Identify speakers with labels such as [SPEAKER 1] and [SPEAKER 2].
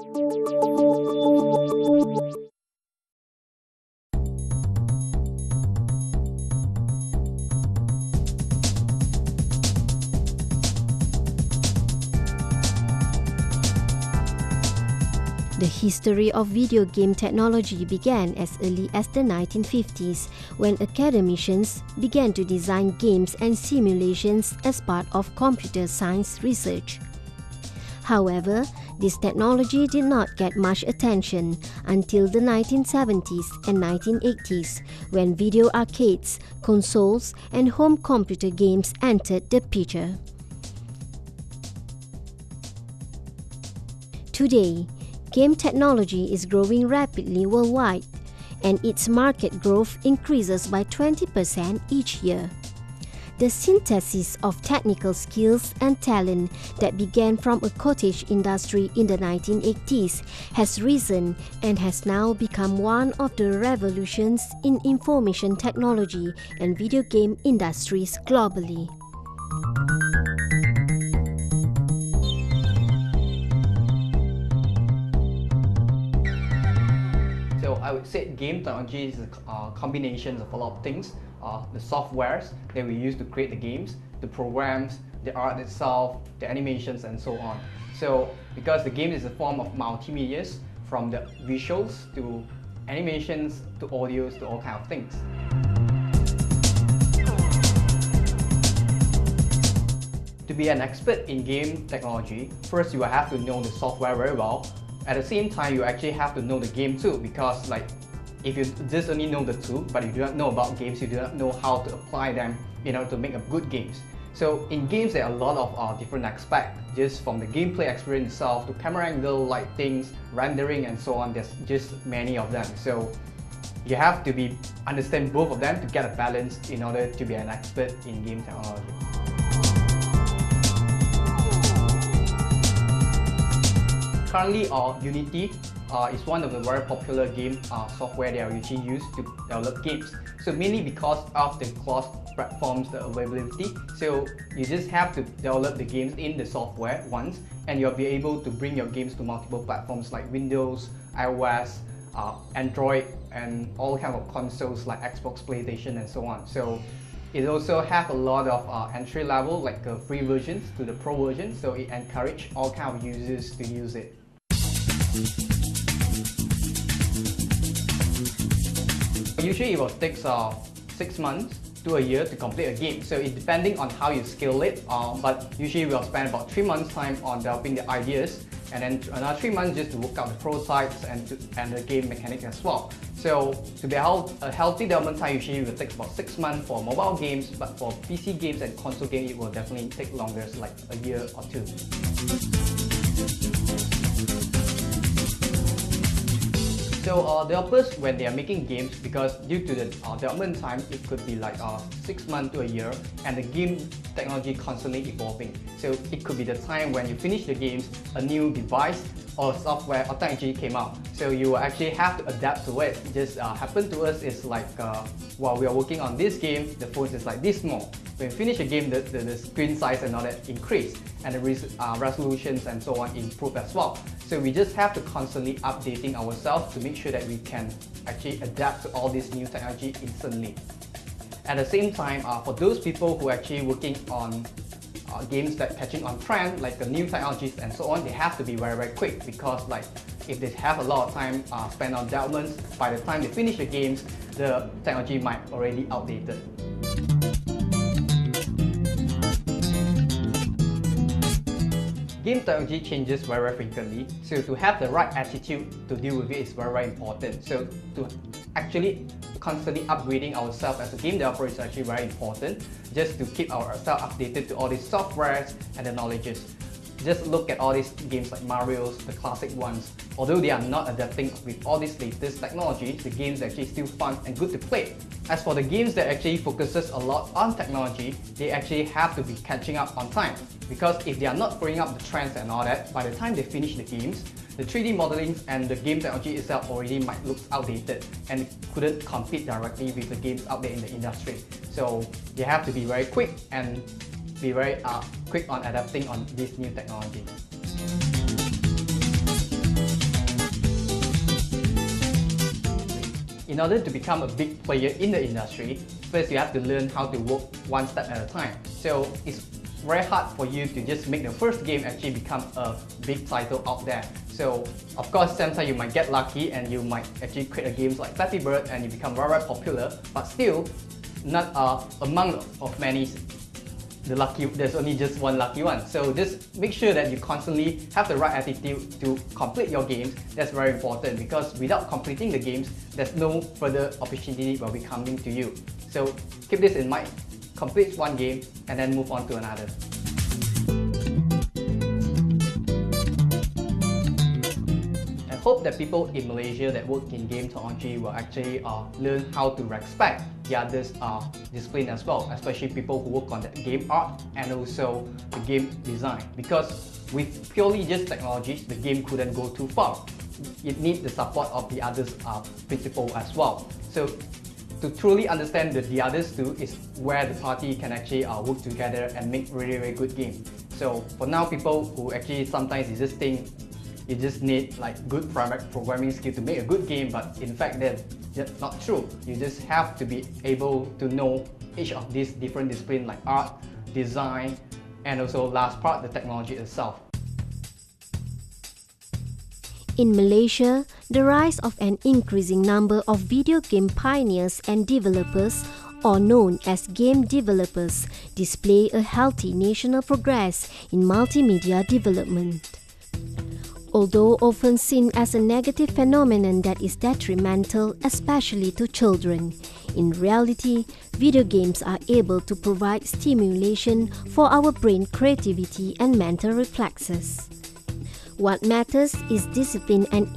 [SPEAKER 1] The history of video game technology began as early as the 1950s, when academicians began to design games and simulations as part of computer science research. However, this technology did not get much attention until the 1970s and 1980s, when video arcades, consoles, and home computer games entered the picture. Today, game technology is growing rapidly worldwide, and its market growth increases by 20% each year. The synthesis of technical skills and talent that began from a cottage industry in the 1980s has risen and has now become one of the revolutions in information technology and video game industries globally.
[SPEAKER 2] So I would say game technology is a combination of a lot of things. The softwares that we use to create the games, the programs, the art itself, the animations, and so on. So because the game is a form of multimedia, from the visuals to animations to audios to all kinds of things. To be an expert in game technology, first you have to know the software very well. At the same time, you actually have to know the game too, because if you just only know the tool, but you do not know about games, you do not know how to apply them in order to make a good games. So in games, there are a lot of different aspects, just from the gameplay experience itself to camera angle, lightings, rendering, and so on. There's just many of them. So you have to understand both of them to get a balance in order to be an expert in game technology. Currently, Unity is one of the very popular game software that are usually used to develop games. So mainly because of the cross platforms, the availability. So you just have to develop the games in the software once, and you'll be able to bring your games to multiple platforms like Windows, iOS, Android, and all kinds of consoles like Xbox, PlayStation, and so on. So it also have a lot of entry level, like free versions to the pro version. So it encourages all kinds of users to use it. Usually it will take 6 months to a year to complete a game. So it depending on how you scale it, but usually we'll spend about 3 months time on developing the ideas, and then another 3 months just to work out the prototypes and the game mechanics as well. So to be a healthy development time usually will take about 6 months for mobile games, but for PC games and console games it will definitely take longer, like a year or 2. So developers, when they are making games, because due to the development time, it could be like 6 months to a year, and the game technology constantly evolving. So it could be the time when you finish the games, a new device or software or technology came out. So you will actually have to adapt to it. It just happened to us is like while we are working on this game, the phone is like this small. When we finish a game, the screen size and all that increase, and the resolutions and so on improve as well. So we just have to constantly updating ourselves to make sure that we can actually adapt to all this new technology instantly. At the same time, for those people who are actually working on games that catching on trend, like the new technologies and so on, they have to be very, very quick, because like if they have a lot of time spent on development, by the time they finish the games, the technology might already outdated. Game technology changes very, very frequently, so to have the right attitude to deal with it is very, very important. So to actually constantly upgrading ourselves as a game developer is actually very important, just to keep ourselves updated to all these softwares and the knowledges. Just look at all these games like Mario's, the classic ones. Although they are not adapting with all these latest technology, the games are actually still fun and good to play. As for the games that actually focuses a lot on technology, they actually have to be catching up on time. Because if they are not following up the trends and all that, by the time they finish the games, the 3D modeling and the game technology itself already might look outdated and couldn't compete directly with the games out there in the industry. So they have to be very quick and be very quick on adapting on this new technology. in order to become a big player in the industry, first you have to learn how to work one step at a time. So it's very hard for you to just make the first game actually become a big title out there. So of course sometimes you might get lucky and you might actually create a game like Flappy Bird and you become very popular, but still not among of many there's only just one lucky one. So just make sure that you constantly have the right attitude to complete your games. That's very important, because without completing the games, there's no further opportunity will be coming to you. So keep this in mind. Complete one game and then move on to another. I hope that people in Malaysia that work in game technology will actually learn how to respect the others' discipline as well, especially people who work on the game art and also the game design. Because with purely just technologies, the game couldn't go too far. It needs the support of the others' principle as well. So to truly understand the others too is where the party can actually work together and make really good game. So for now, people who actually sometimes just think you just need like good programming skill to make a good game, but in fact that's not true. You just have to be able to know each of these different disciplines like art, design, and also last part, the technology itself.
[SPEAKER 1] In Malaysia, the rise of an increasing number of video game pioneers and developers, or known as game developers, display a healthy national progress in multimedia development. Although often seen as a negative phenomenon that is detrimental, especially to children, in reality, video games are able to provide stimulation for our brain creativity and mental reflexes. What matters is discipline and